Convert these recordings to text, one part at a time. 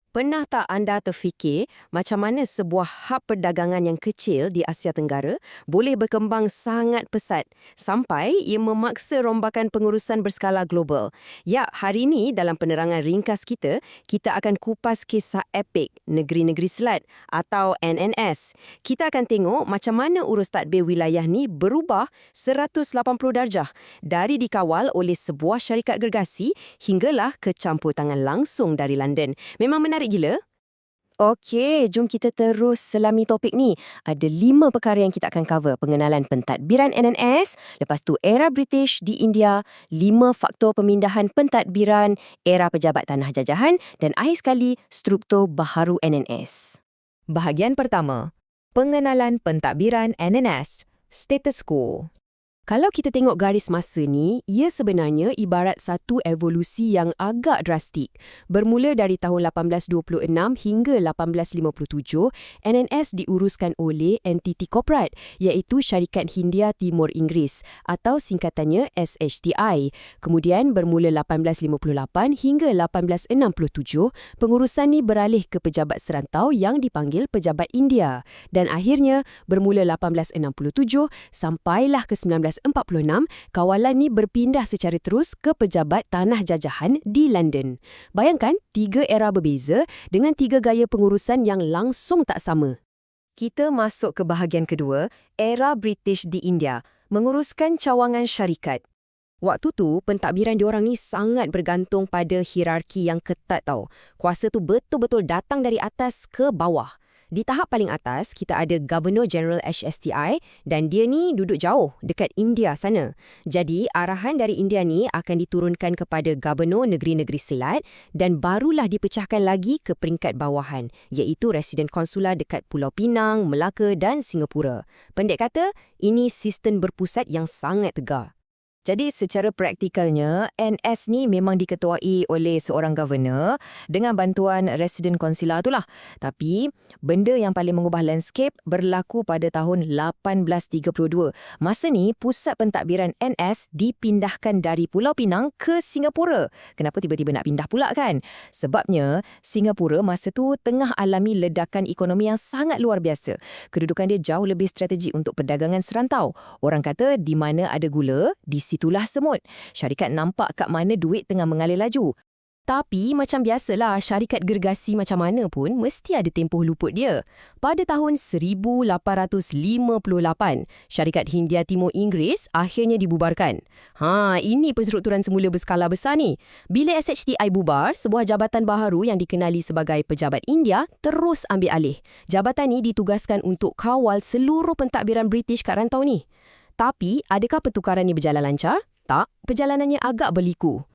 Pernah tak anda terfikir macam mana sebuah hub perdagangan yang kecil di Asia Tenggara boleh berkembang sangat pesat sampai ia memaksa rombakan pengurusan berskala global? Ya, hari ini dalam penerangan ringkas kita akan kupas kisah epik Negeri-Negeri Selat atau NNS. Kita akan tengok macam mana urus tadbir wilayah ni berubah 180 darjah dari dikawal oleh sebuah syarikat gergasi hinggalah ke campur tangan langsung dari London. Memang menarik gila. Okey, jom kita terus selami topik ni. Ada 5 perkara yang kita akan cover. Pengenalan pentadbiran NNS, lepas tu era British di India, 5 faktor pemindahan pentadbiran, era pejabat tanah jajahan dan akhir sekali struktur baharu NNS. Bahagian pertama, pengenalan pentadbiran NNS, status quo. Kalau kita tengok garis masa ni, ia sebenarnya ibarat satu evolusi yang agak drastik. Bermula dari tahun 1826 hingga 1857, NNS diuruskan oleh entiti korporat iaitu Syarikat Hindia Timur Inggeris atau singkatannya SHTI. Kemudian bermula 1858 hingga 1867, pengurusan ni beralih ke pejabat serantau yang dipanggil Pejabat India. Dan akhirnya bermula 1867 sampailah ke 1946, kawalan ni berpindah secara terus ke pejabat tanah jajahan di London. Bayangkan, 3 era berbeza dengan 3 gaya pengurusan yang langsung tak sama. Kita masuk ke bahagian kedua, era British di India, menguruskan cawangan syarikat. Waktu tu, pentadbiran diorang ni sangat bergantung pada hierarki yang ketat tau. Kuasa tu betul-betul datang dari atas ke bawah. Di tahap paling atas, kita ada Governor General HSTI dan dia ni duduk jauh dekat India sana. Jadi, arahan dari India ni akan diturunkan kepada Gubernur Negeri-Negeri Selat dan barulah dipecahkan lagi ke peringkat bawahan, iaitu Residen Konsular dekat Pulau Pinang, Melaka dan Singapura. Pendek kata, ini sistem berpusat yang sangat tegar. Jadi secara praktikalnya, NS ni memang diketuai oleh seorang governor dengan bantuan residen konsular itulah. Tapi benda yang paling mengubah landscape berlaku pada tahun 1832. Masa ni pusat pentadbiran NS dipindahkan dari Pulau Pinang ke Singapura. Kenapa tiba-tiba nak pindah pula kan? Sebabnya Singapura masa tu tengah alami ledakan ekonomi yang sangat luar biasa. Kedudukan dia jauh lebih strategik untuk perdagangan serantau. Orang kata di mana ada gula, di situlah semut. Syarikat nampak kat mana duit tengah mengalir laju. Tapi macam biasalah, syarikat gergasi macam mana pun mesti ada tempoh luput dia. Pada tahun 1858, Syarikat Hindia Timur Inggeris akhirnya dibubarkan. Ini penstrukturan semula berskala besar ni. Bila SHTI bubar, sebuah jabatan baharu yang dikenali sebagai Pejabat India terus ambil alih. Jabatan ni ditugaskan untuk kawal seluruh pentadbiran British kat rantau ni. Tapi, adakah pertukaran ni berjalan lancar? Tak, perjalanannya agak berliku.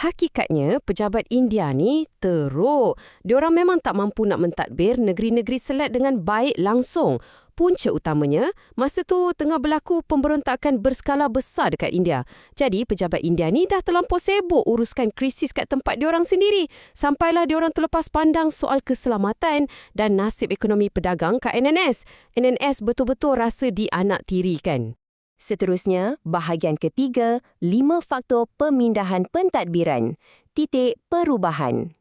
Hakikatnya, pejabat India ni teruk. Diorang memang tak mampu nak mentadbir negeri-negeri Selat dengan baik langsung. Punca utamanya, masa tu tengah berlaku pemberontakan berskala besar dekat India. Jadi, pejabat India ni dah terlampau sibuk uruskan krisis kat tempat diorang sendiri. Sampailah diorang terlepas pandang soal keselamatan dan nasib ekonomi pedagang kat NNS. NNS betul-betul rasa dianaktirikan. Seterusnya, bahagian ketiga, 5 faktor pemindahan pentadbiran. Perubahan.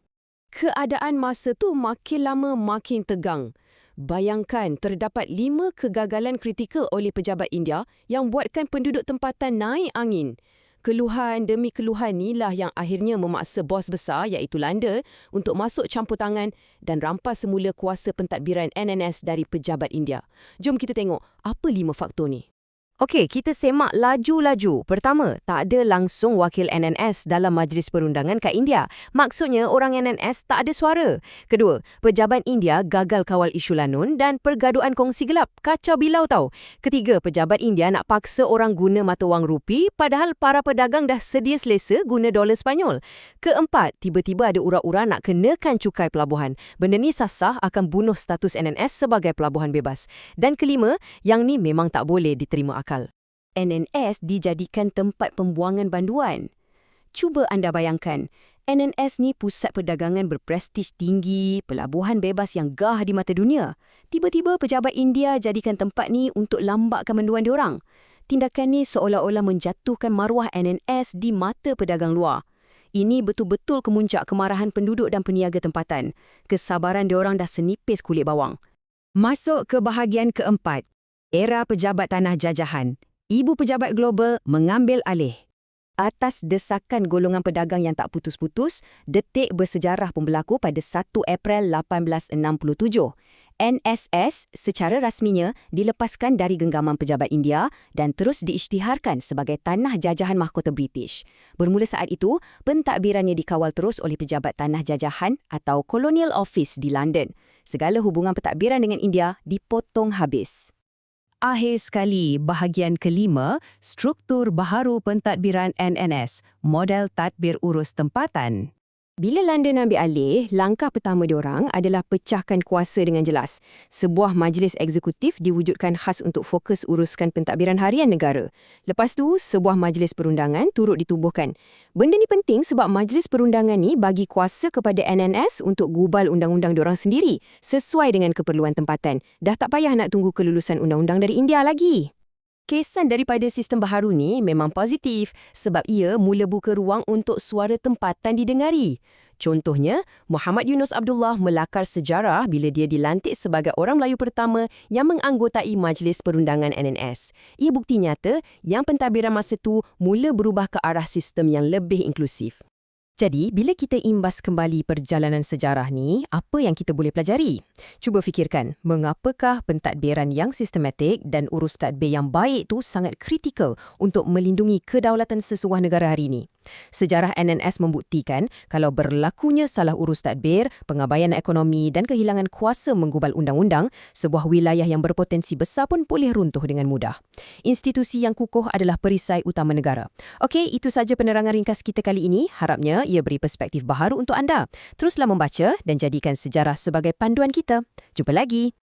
Keadaan masa tu makin lama makin tegang. Bayangkan terdapat 5 kegagalan kritikal oleh pejabat India yang buatkan penduduk tempatan naik angin. Keluhan demi keluhan inilah yang akhirnya memaksa bos besar iaitu London untuk masuk campur tangan dan rampas semula kuasa pentadbiran NNS dari pejabat India. Jom kita tengok apa 5 faktor ni. Okey, kita semak laju-laju. Pertama, tak ada langsung wakil NNS dalam Majlis Perundangan kat India. Maksudnya, orang NNS tak ada suara. Kedua, pejabat India gagal kawal isu lanun dan pergaduhan kongsi gelap. Kacau bilau tau. Ketiga, pejabat India nak paksa orang guna mata wang rupi padahal para pedagang dah sedia selesa guna dolar Sepanyol. Keempat, tiba-tiba ada ura-ura nak kenakan cukai pelabuhan. Benda ni sah-sah akan bunuh status NNS sebagai pelabuhan bebas. Dan kelima, yang ni memang tak boleh diterima akal. NNS dijadikan tempat pembuangan banduan. Cuba anda bayangkan, NNS ni pusat perdagangan berprestij tinggi, pelabuhan bebas yang gah di mata dunia. Tiba-tiba pejabat India jadikan tempat ni untuk lambakkan banduan diorang. Tindakan ni seolah-olah menjatuhkan maruah NNS di mata pedagang luar. Ini betul-betul kemuncak kemarahan penduduk dan peniaga tempatan. Kesabaran diorang dah senipis kulit bawang. Masuk ke bahagian keempat. Era pejabat tanah jajahan. Ibu pejabat global mengambil alih. Atas desakan golongan pedagang yang tak putus-putus, detik bersejarah pun berlaku pada 1 April 1867. NSS secara rasminya dilepaskan dari genggaman pejabat India dan terus diisytiharkan sebagai tanah jajahan mahkota British. Bermula saat itu, pentadbirannya dikawal terus oleh pejabat tanah jajahan atau Colonial Office di London. Segala hubungan pentadbiran dengan India dipotong habis. Akhir sekali, bahagian kelima, struktur baharu pentadbiran NNS, model tadbir urus tempatan. Bila London ambil alih, langkah pertama diorang adalah pecahkan kuasa dengan jelas. Sebuah majlis eksekutif diwujudkan khas untuk fokus uruskan pentadbiran harian negara. Lepas tu, sebuah majlis perundangan turut ditubuhkan. Benda ni penting sebab majlis perundangan ni bagi kuasa kepada NNS untuk gubal undang-undang diorang sendiri sesuai dengan keperluan tempatan. Dah tak payah nak tunggu kelulusan undang-undang dari India lagi. Kesan daripada sistem baharu ni memang positif sebab ia mula buka ruang untuk suara tempatan didengari. Contohnya, Muhammad Yunus Abdullah melakar sejarah bila dia dilantik sebagai orang Melayu pertama yang menganggotai Majlis Perundangan NNS. Ia bukti nyata yang pentadbiran masa tu mula berubah ke arah sistem yang lebih inklusif. Jadi, bila kita imbas kembali perjalanan sejarah ni, apa yang kita boleh pelajari? Cuba fikirkan, mengapakah pentadbiran yang sistematik dan urus tadbir yang baik tu sangat kritikal untuk melindungi kedaulatan sesebuah negara hari ini? Sejarah NNS membuktikan kalau berlakunya salah urus tadbir, pengabaian ekonomi dan kehilangan kuasa menggubal undang-undang, sebuah wilayah yang berpotensi besar pun boleh runtuh dengan mudah. Institusi yang kukuh adalah perisai utama negara. Okey, itu saja penerangan ringkas kita kali ini. Harapnya ia beri perspektif baharu untuk anda. Teruslah membaca dan jadikan sejarah sebagai panduan kita. Jumpa lagi.